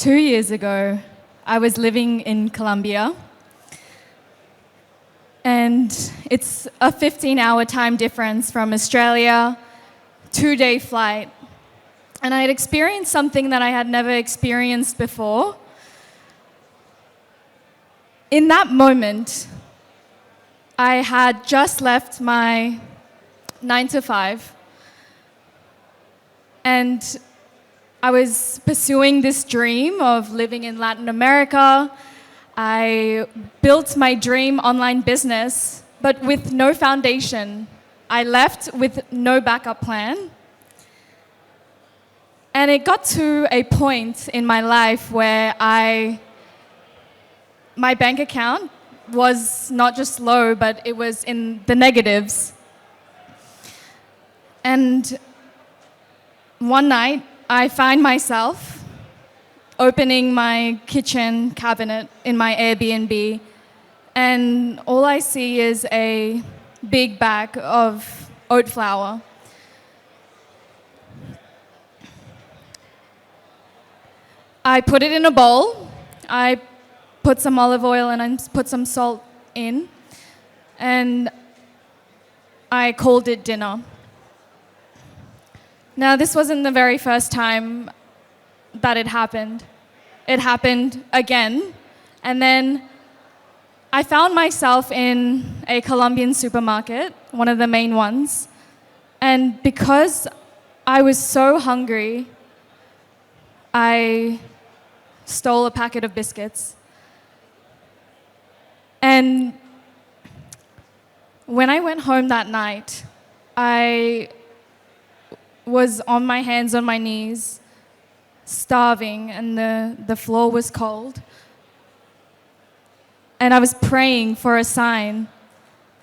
2 years ago, I was living in Colombia, and it's a 15-hour time difference from Australia, 2-day flight. And I had experienced something that I had never experienced before. In that moment, I had just left my 9 to 5, and I was pursuing this dream of living in Latin America. I built my dream online business, but with no foundation. I left with no backup plan. And it got to a point in my life where my bank account was not just low, but it was in the negatives. And one night, I find myself opening my kitchen cabinet in my Airbnb, and all I see is a big bag of oat flour. I put it in a bowl, I put some olive oil and I put some salt in, and I called it dinner. Now, this wasn't the very first time that it happened. It happened again, and then I found myself in a Colombian supermarket, one of the main ones, and because I was so hungry, I stole a packet of biscuits. And when I went home that night, I was on my hands, on my knees, starving, and the floor was cold. And I was praying for a sign.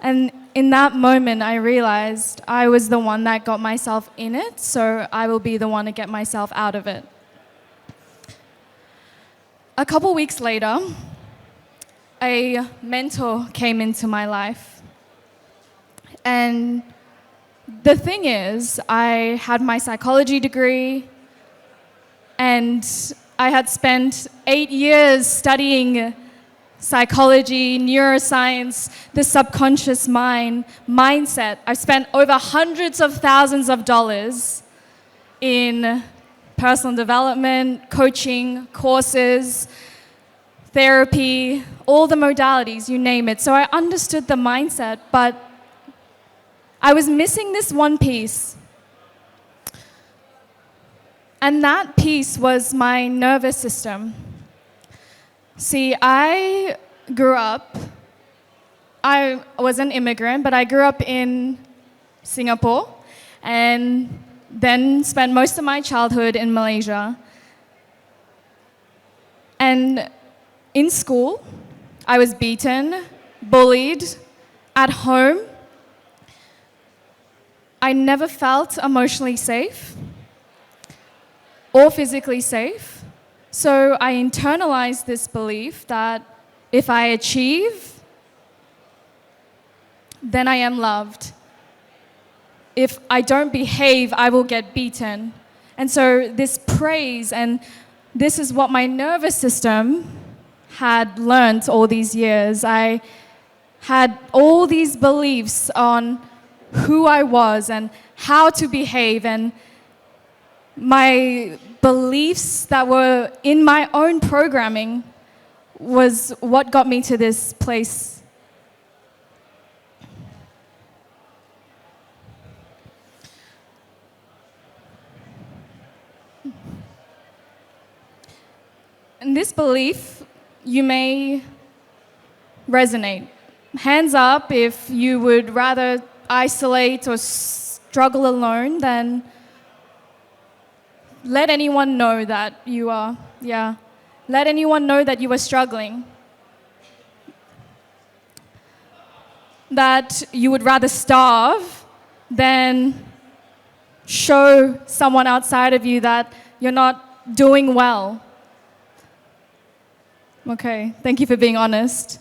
And in that moment, I realized I was the one that got myself in it, so I will be the one to get myself out of it. A couple weeks later, a mentor came into my life. And the thing is, I had my psychology degree, and I had spent 8 years studying psychology, neuroscience, the subconscious mind, mindset. I've spent over hundreds of thousands of dollars in personal development, coaching, courses, therapy, all the modalities, you name it. So I understood the mindset, but I was missing this one piece. And that piece was my nervous system. See, I was an immigrant, but I grew up in Singapore and then spent most of my childhood in Malaysia. And in school, I was beaten, bullied. At home, I never felt emotionally safe or physically safe. So I internalized this belief that if I achieve, then I am loved. If I don't behave, I will get beaten. And so this praise, and this is what my nervous system had learned all these years. I had all these beliefs on who I was and how to behave, and my beliefs that were in my own programming was what got me to this place. And this belief, you may resonate. Hands up if you would rather isolate or struggle alone than let anyone know that you are, let anyone know that you are struggling. That you would rather starve than show someone outside of you that you're not doing well. Okay, thank you for being honest.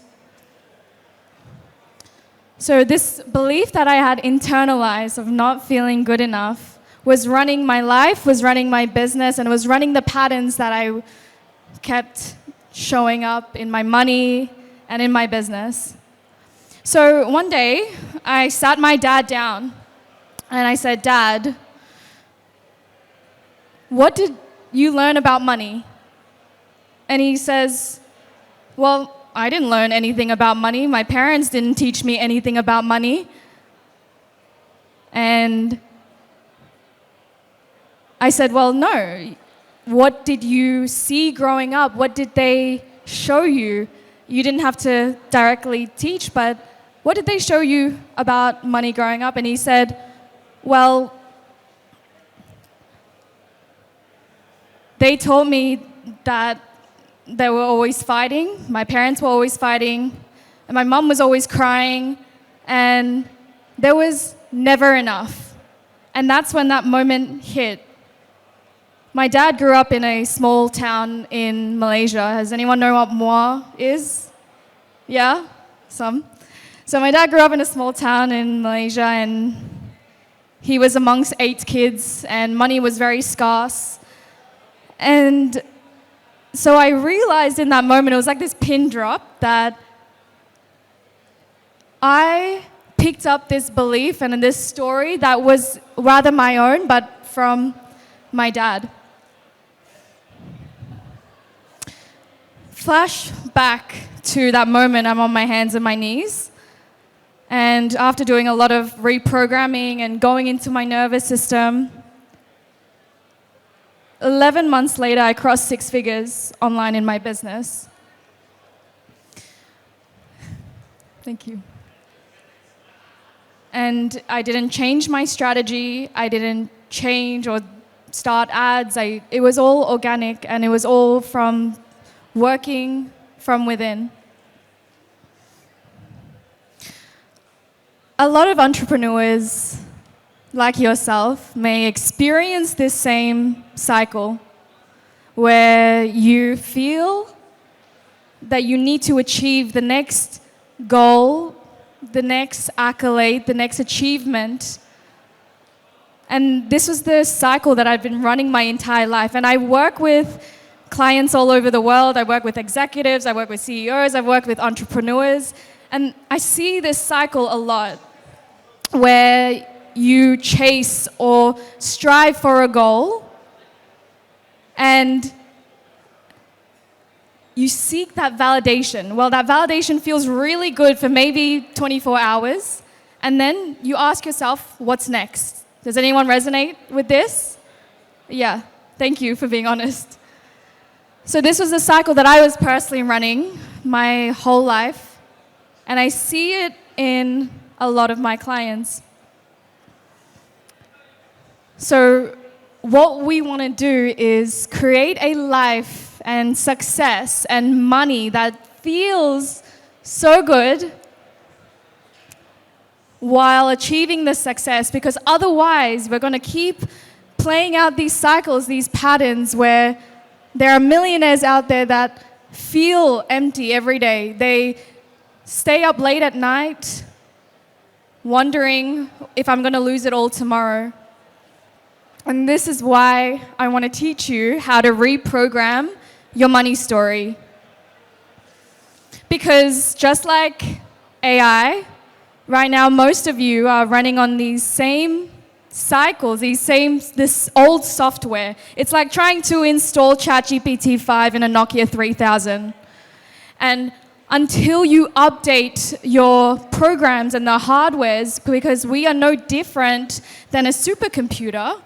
So this belief that I had internalized of not feeling good enough was running my life, was running my business, and was running the patterns that I kept showing up in my money and in my business. So one day, I sat my dad down and I said, "Dad, what did you learn about money?" And he says, "Well, I didn't learn anything about money. My parents didn't teach me anything about money." And I said, "Well, no. What did you see growing up? What did they show you? You didn't have to directly teach, but what did they show you about money growing up?" And he said, "Well, they told me that they were always fighting. My parents were always fighting, and my mom was always crying, and there was never enough." And that's when that moment hit. My dad grew up in a small town in Malaysia. Does anyone know what Muar is? Yeah? Some? So my dad grew up in a small town in Malaysia, and he was amongst 8 kids, and money was very scarce. And so I realized in that moment, it was like this pin drop, that I picked up this belief and this story that was rather my own, but from my dad. Flash back to that moment, I'm on my hands and my knees. And after doing a lot of reprogramming and going into my nervous system, 11 months later, I crossed 6 figures online in my business. Thank you. And I didn't change my strategy. I didn't change or start ads. It was all organic, and it was all from working from within. A lot of entrepreneurs like yourself may experience this same cycle where you feel that you need to achieve the next goal, the next accolade, the next achievement. And this was the cycle that I've been running my entire life. And I work with clients all over the world. I work with executives, I work with CEOs, I work with entrepreneurs. And I see this cycle a lot where you chase or strive for a goal and you seek that validation. Well, that validation feels really good for maybe 24 hours, and then you ask yourself, what's next? Does anyone resonate with this? Yeah, thank you for being honest. So this was a cycle that I was personally running my whole life, and I see it in a lot of my clients. So what we want to do is create a life and success and money that feels so good while achieving the success, because otherwise we're going to keep playing out these cycles, these patterns where there are millionaires out there that feel empty every day. They stay up late at night wondering if I'm going to lose it all tomorrow. And this is why I want to teach you how to reprogram your money story. Because just like AI, right now most of you are running on these same cycles, this old software. It's like trying to install ChatGPT 5 in a Nokia 3000. And until you update your programs and the hardwares, because we are no different than a supercomputer,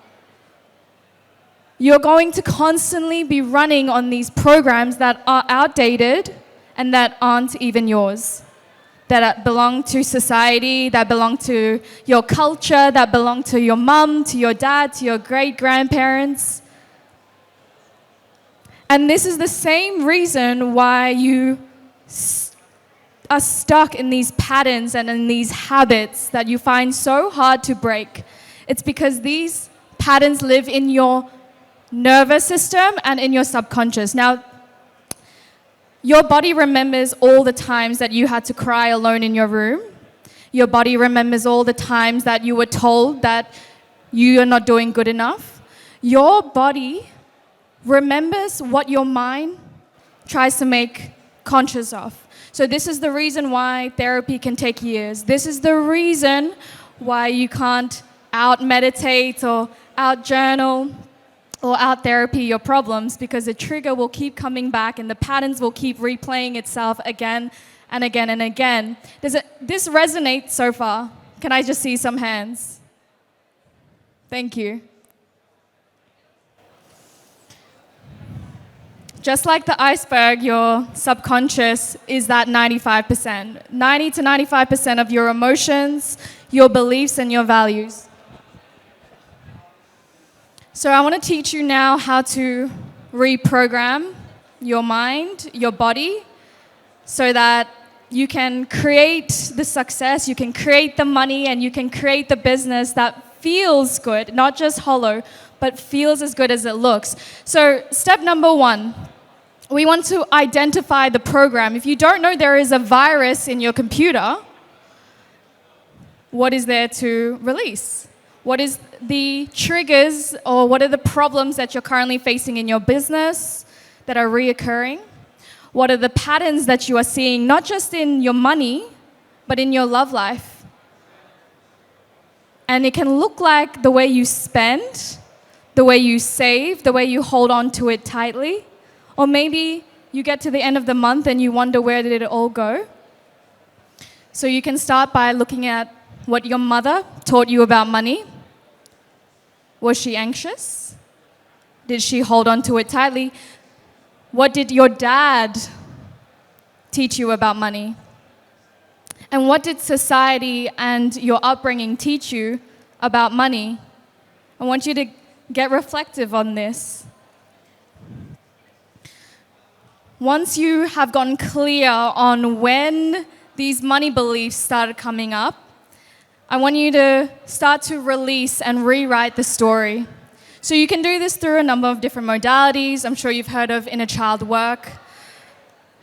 you're going to constantly be running on these programs that are outdated and that aren't even yours, that belong to society, that belong to your culture, that belong to your mum, to your dad, to your great-grandparents. And this is the same reason why you are stuck in these patterns and in these habits that you find so hard to break. It's because these patterns live in your nervous system and in your subconscious. Now, your body remembers all the times that you had to cry alone in your room. Your body remembers all the times that you were told that you are not doing good enough. Your body remembers what your mind tries to make conscious of. So this is the reason why therapy can take years. This is the reason why you can't out-meditate or out-journal or out-therapy your problems, because the trigger will keep coming back and the patterns will keep replaying itself again and again and again. Does this resonate so far? Can I just see some hands? Thank you. Just like the iceberg, your subconscious is that 95%. 90 to 95% of your emotions, your beliefs, and your values. So I want to teach you now how to reprogram your mind, your body, so that you can create the success, you can create the money, and you can create the business that feels good, not just hollow, but feels as good as it looks. So step number 1. We want to identify the program. If you don't know there is a virus in your computer, what is there to release? What is the triggers, or what are the problems that you're currently facing in your business that are reoccurring? What are the patterns that you are seeing, not just in your money, but in your love life? And it can look like the way you spend, the way you save, the way you hold on to it tightly. Or maybe you get to the end of the month and you wonder, where did it all go? So you can start by looking at what your mother taught you about money. Was she anxious? Did she hold on to it tightly? What did your dad teach you about money? And what did society and your upbringing teach you about money? I want you to get reflective on this. Once you have gotten clear on when these money beliefs started coming up, I want you to start to release and rewrite the story. So you can do this through a number of different modalities. I'm sure you've heard of inner child work.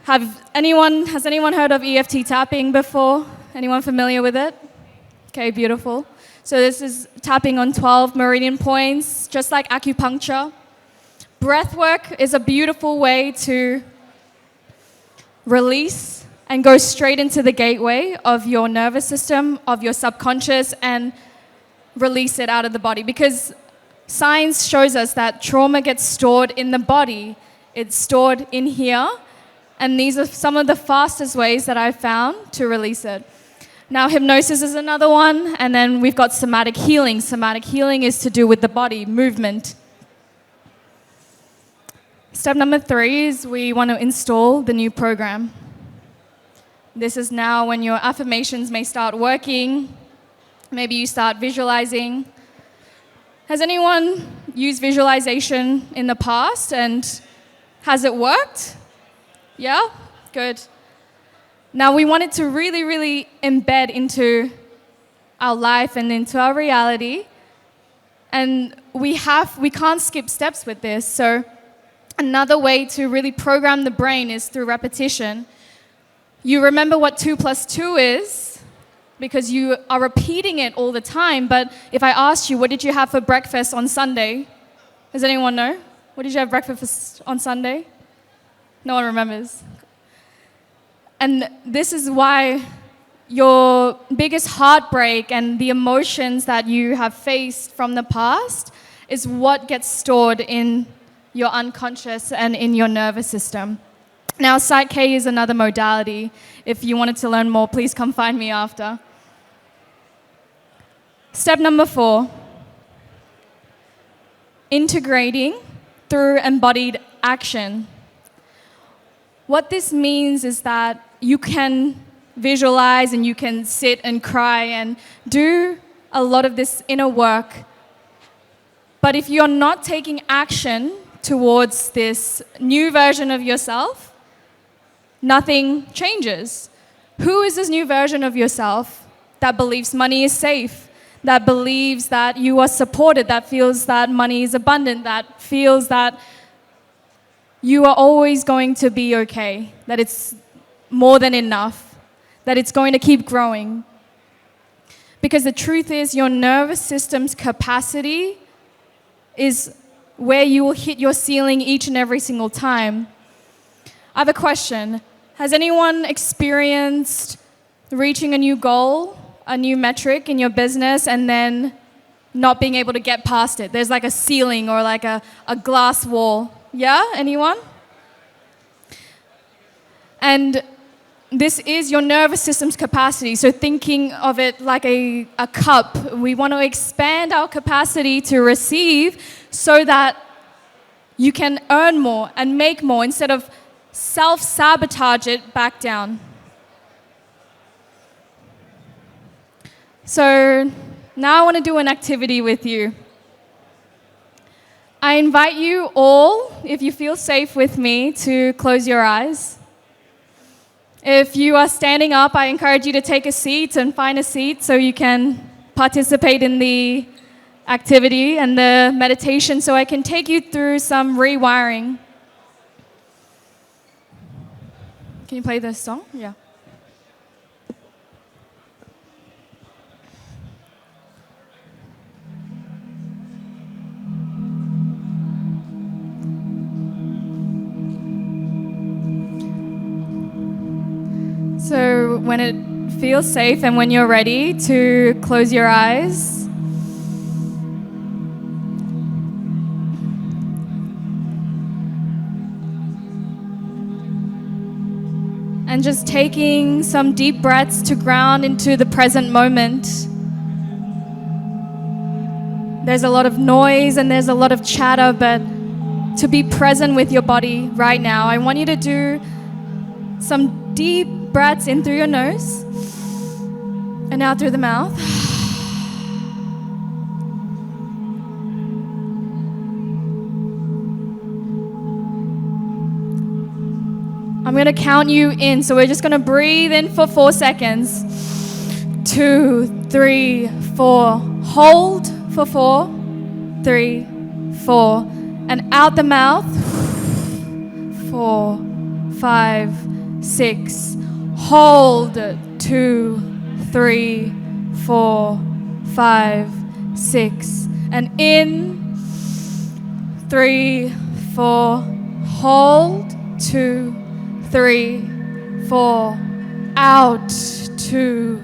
Has anyone heard of EFT tapping before? Anyone familiar with it? Okay, beautiful. So this is tapping on 12 meridian points, just like acupuncture. Breath work is a beautiful way to release and go straight into the gateway of your nervous system, of your subconscious, and release it out of the body. Because science shows us that trauma gets stored in the body. It's stored in here, and these are some of the fastest ways that I've found to release it. Now, hypnosis is another one, and then we've got somatic healing. Somatic healing is to do with the body, movement. Step number 3 is we want to install the new program. This is now when your affirmations may start working. Maybe you start visualizing. Has anyone used visualization in the past, and has it worked? Yeah? Good. Now we want it to really, really embed into our life and into our reality. And we can't skip steps with this. So another way to really program the brain is through repetition. You remember what 2 plus 2 is because you are repeating it all the time. But if I asked you, what did you have for breakfast on Sunday? Does anyone know? What did you have breakfast on Sunday? No one remembers. And this is why your biggest heartbreak and the emotions that you have faced from the past is what gets stored in your unconscious and in your nervous system. Now, Psych K is another modality. If you wanted to learn more, please come find me after. Step number 4, integrating through embodied action. What this means is that you can visualize and you can sit and cry and do a lot of this inner work. But if you're not taking action towards this new version of yourself, nothing changes. Who is this new version of yourself that believes money is safe, that believes that you are supported, that feels that money is abundant, that feels that you are always going to be okay, that it's more than enough, that it's going to keep growing? Because the truth is, your nervous system's capacity is where you will hit your ceiling each and every single time. I have a question. Has anyone experienced reaching a new goal, a new metric in your business, and then not being able to get past it? There's like a ceiling or like a glass wall. Yeah? Anyone? And this is your nervous system's capacity. So thinking of it like a cup, we want to expand our capacity to receive so that you can earn more and make more instead of self-sabotage it back down. So now I want to do an activity with you. I invite you all, if you feel safe with me, to close your eyes. If you are standing up, I encourage you to take a seat and find a seat so you can participate in the activity and the meditation so I can take you through some rewiring. Can you play this song? Yeah. So when it feels safe and when you're ready to close your eyes, and just taking some deep breaths to ground into the present moment. There's a lot of noise and there's a lot of chatter, but to be present with your body right now, I want you to do some deep breaths in through your nose and out through the mouth. I'm going to count you in, so we're just going to breathe in for 4 seconds. 2, 3, 4. Hold for 4, 3, 4. And out the mouth. 4, 5, 6. Hold. 2, 3, 4, 5, 6. And in. 3, 4. Hold. 2, 3, 4. Out. 2,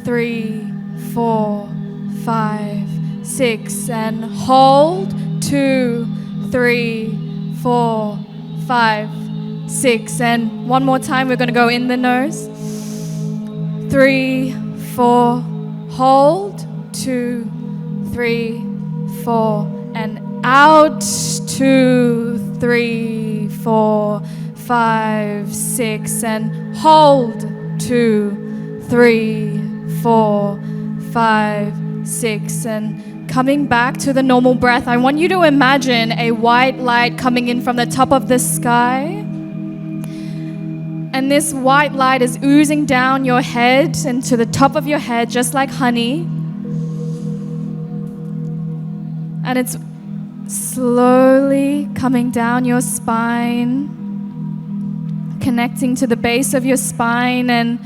3, 4, 5, 6. And hold. 2, 3, 4, 5, 6. And one more time, we're going to go in the nose. 3, 4. Hold. 2, 3, 4. And out. 2, 3, 4, 5, 6. And hold. 2, 3, 4, 5, 6. And coming back to the normal breath, I want you to imagine a white light coming in from the top of the sky. And this white light is oozing down your head and to the top of your head, just like honey. And it's slowly coming down your spine, connecting to the base of your spine and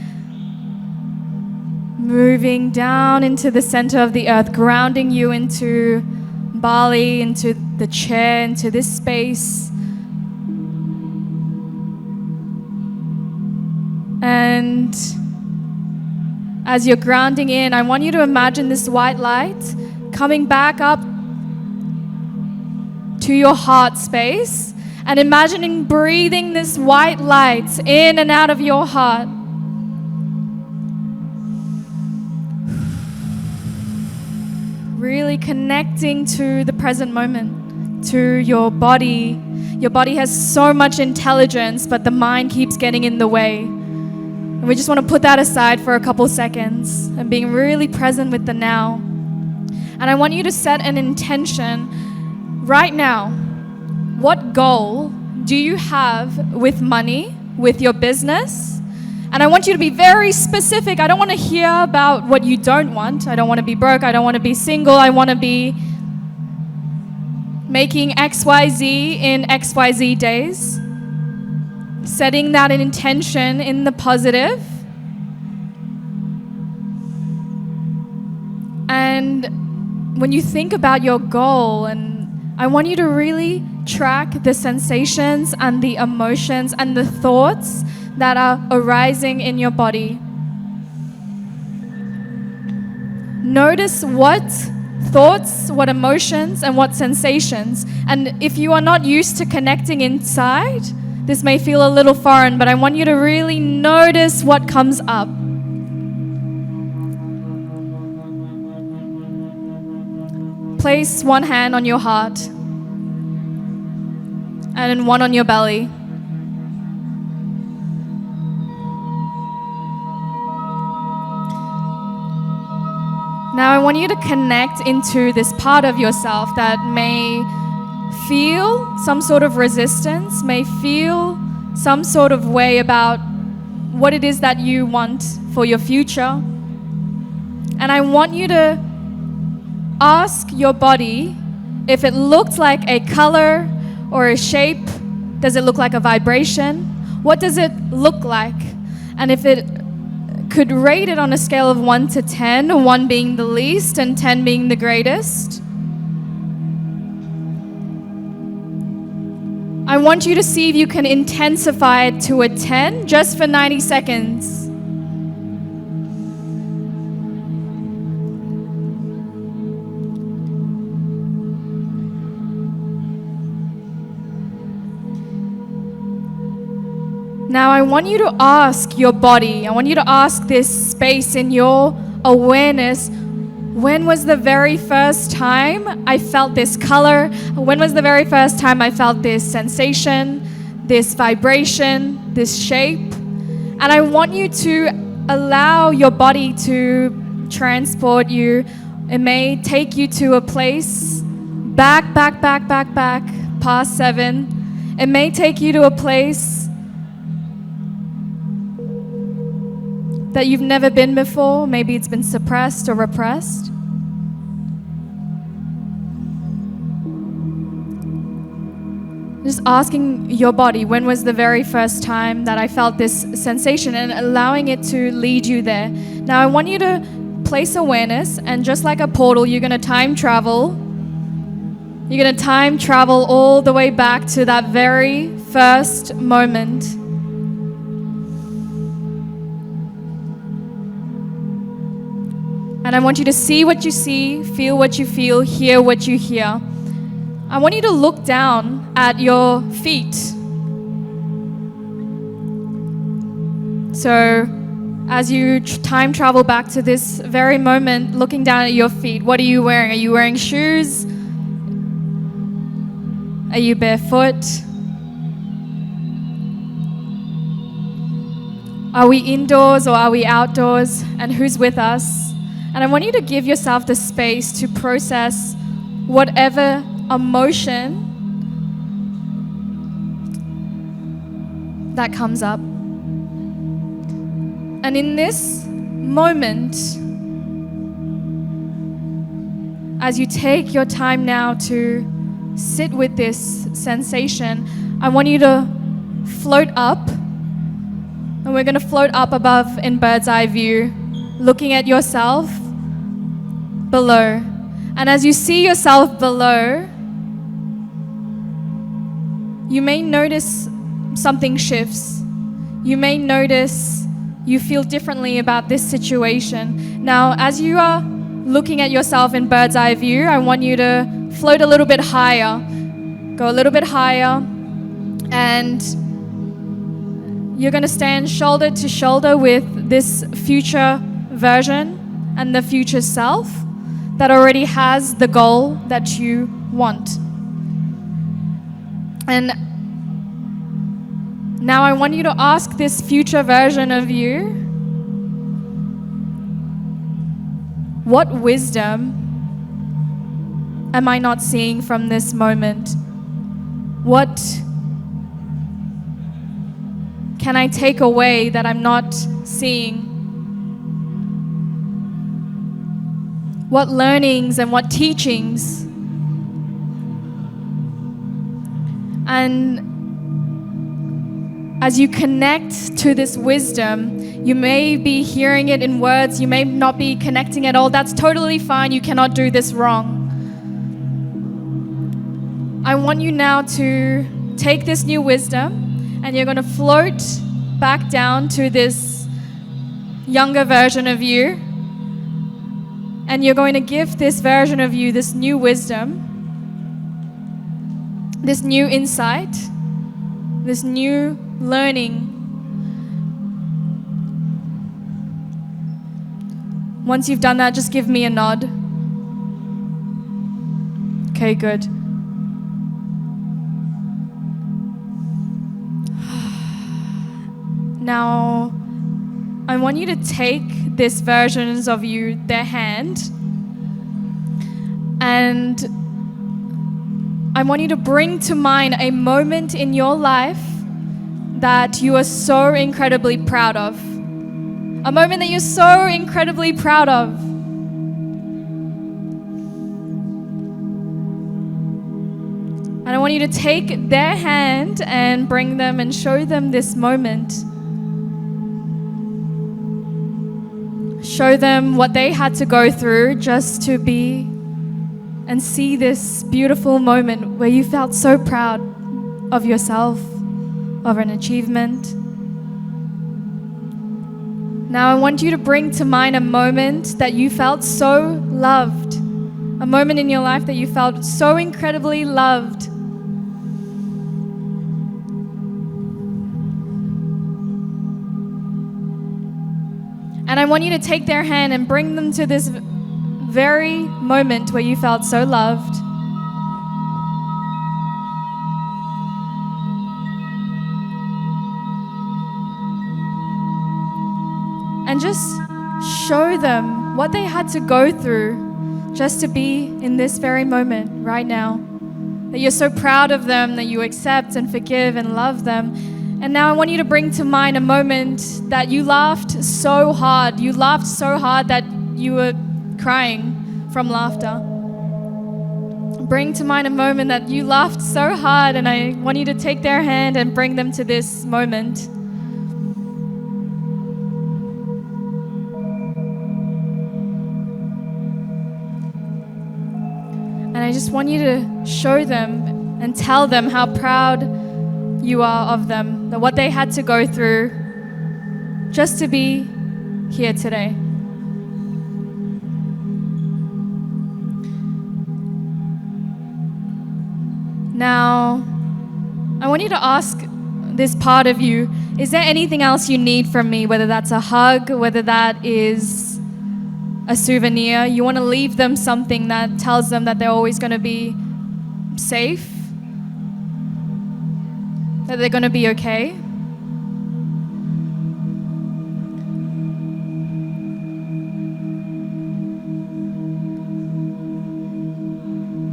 moving down into the center of the earth, grounding you into Bali, into the chair, into this space. And as you're grounding in, I want you to imagine this white light coming back up to your heart space and imagining breathing this white light in and out of your heart. Really connecting to the present moment, to your body. Your body has so much intelligence, but the mind keeps getting in the way. And we just want to put that aside for a couple seconds and being really present with the now. And I want you to set an intention right now. What goal do you have with money, with your business? And I want you to be very specific. I don't want to hear about what you don't want. I don't want to be broke. I don't want to be single. I want to be making XYZ in XYZ days. Setting that intention in the positive. And when you think about your goal, and I want you to really track the sensations and the emotions and the thoughts that are arising in your body. Notice what thoughts, what emotions, and what sensations. And if you are not used to connecting inside, this may feel a little foreign, but I want you to really notice what comes up. Place one hand on your heart and one on your belly. Now I want you to connect into this part of yourself that may feel some sort of resistance, may feel some sort of way about what it is that you want for your future. And I want you to ask your body if it looked like a color or a shape. Does it look like a vibration? What does it look like? And if it could rate it on a scale of 1 to 10, 1 being the least and 10 being the greatest. I want you to see if you can intensify it to a 10 just for 90 seconds. Now I want you to ask your body, I want you to ask this space in your awareness, when was the very first time I felt this color? When was the very first time I felt this sensation, this vibration, this shape? And I want you to allow your body to transport you. It may take you to a place back, past 7. It may take you to a place that you've never been before. Maybe it's been suppressed or repressed. Just asking your body, when was the very first time that I felt this sensation, and allowing it to lead you there. Now I want you to place awareness, and just like a portal, you're going to time travel. You're going to time travel all the way back to that very first moment. And I want you to see what you see, feel what you feel, hear what you hear. I want you to look down at your feet. So as you time travel back to this very moment, looking down at your feet, what are you wearing? Are you wearing shoes? Are you barefoot? Are we indoors or are we outdoors? And who's with us? And I want you to give yourself the space to process whatever emotion that comes up. And in this moment, as you take your time now to sit with this sensation, I want you to float up. And we're going to float up above in bird's eye view, looking at yourself below. And as you see yourself below, you may notice something shifts. You may notice you feel differently about this situation. Now, as you are looking at yourself in bird's eye view, I want you to float a little bit higher. Go a little bit higher, and you're going to stand shoulder to shoulder with this future version and the future self that already has the goal that you want. And now I want you to ask this future version of you, what wisdom am I not seeing from this moment? What can I take away that I'm not seeing? What learnings and what teachings? And as you connect to this wisdom, you may be hearing it in words, you may not be connecting at all. That's totally fine. You cannot do this wrong. I want you now to take this new wisdom and you're going to float back down to this younger version of you. And you're going to give this version of you this new wisdom, this new insight, this new learning. Once you've done that, just give me a nod. Okay, good. Now, I want you to take this versions of you, their hand, and I want you to bring to mind a moment in your life that you are so incredibly proud of. A moment that you're so incredibly proud of. And I want you to take their hand and bring them and show them this moment. Show them what they had to go through just to be and see this beautiful moment where you felt so proud of yourself, of an achievement. Now I want you to bring to mind a moment that you felt so loved, a moment in your life that you felt so incredibly loved. And I want you to take their hand and bring them to this very moment where you felt so loved. And just show them what they had to go through just to be in this very moment right now. That you're so proud of them, that you accept and forgive and love them. And now I want you to bring to mind a moment that you laughed so hard. You laughed so hard that you were crying from laughter. Bring to mind a moment that you laughed so hard, and I want you to take their hand and bring them to this moment. And I just want you to show them and tell them how proud you are of them, that what they had to go through just to be here today. Now, I want you to ask this part of you, is there anything else you need from me, whether that's a hug, whether that is a souvenir? You want to leave them something that tells them that they're always going to be safe, that they're going to be okay.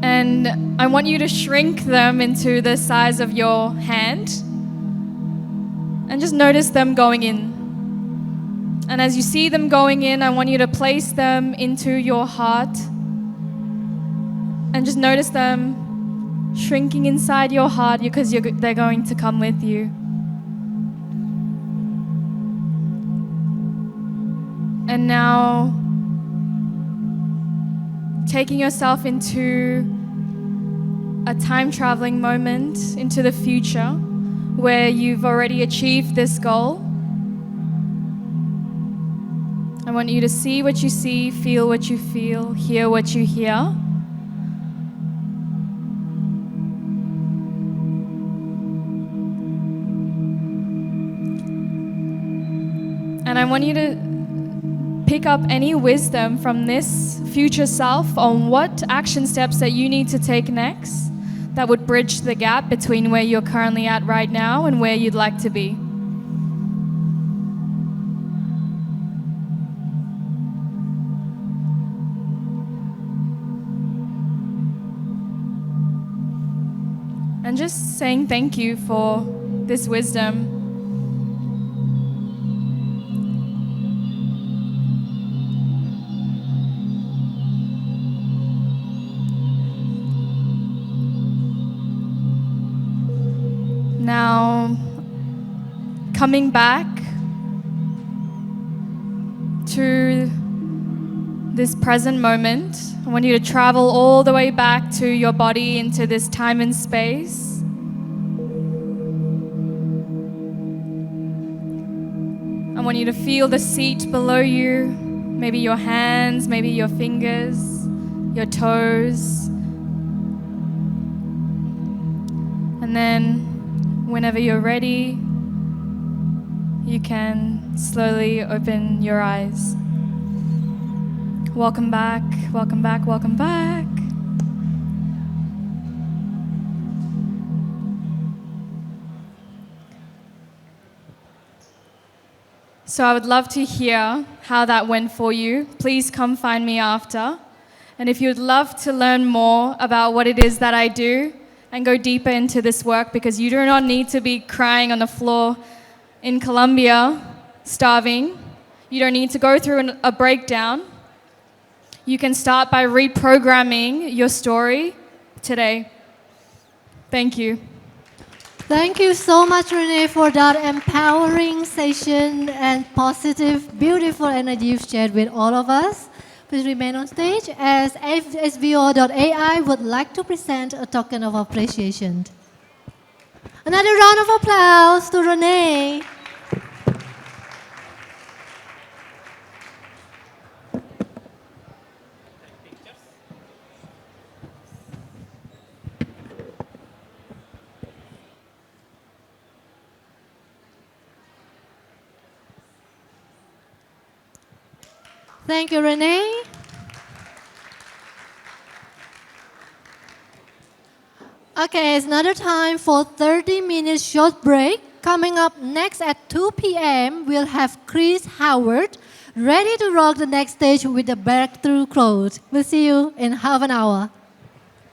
And I want you to shrink them into the size of your hand and just notice them going in. And as you see them going in, I want you to place them into your heart and just notice them shrinking inside your heart because they're going to come with you. And now, taking yourself into a time-traveling moment into the future where you've already achieved this goal. I want you to see what you see, feel what you feel, hear what you hear. And I want you to pick up any wisdom from this future self on what action steps that you need to take next that would bridge the gap between where you're currently at right now and where you'd like to be. And just saying thank you for this wisdom. Now, coming back to this present moment. I want you to travel all the way back to your body into this time and space. I want you to feel the seat below you, maybe your hands, maybe your fingers, your toes. And then, whenever you're ready, you can slowly open your eyes. Welcome back, welcome back, welcome back. So I would love to hear how that went for you. Please come find me after. And if you'd love to learn more about what it is that I do and go deeper into this work, because you do not need to be crying on the floor in Colombia, starving. You don't need to go through a breakdown. You can start by reprogramming your story today. Thank you. Thank you so much, Renee, for that empowering session and positive, beautiful energy you've shared with all of us. Please remain on stage as SVO.ai would like to present a token of appreciation. Another round of applause to Renee. Thank you, Renee. Okay, it's another time for 30 minutes short break. Coming up next at 2 p.m., we'll have Chris Howard ready to rock the next stage with the breakthrough quote. We'll see you in half an hour.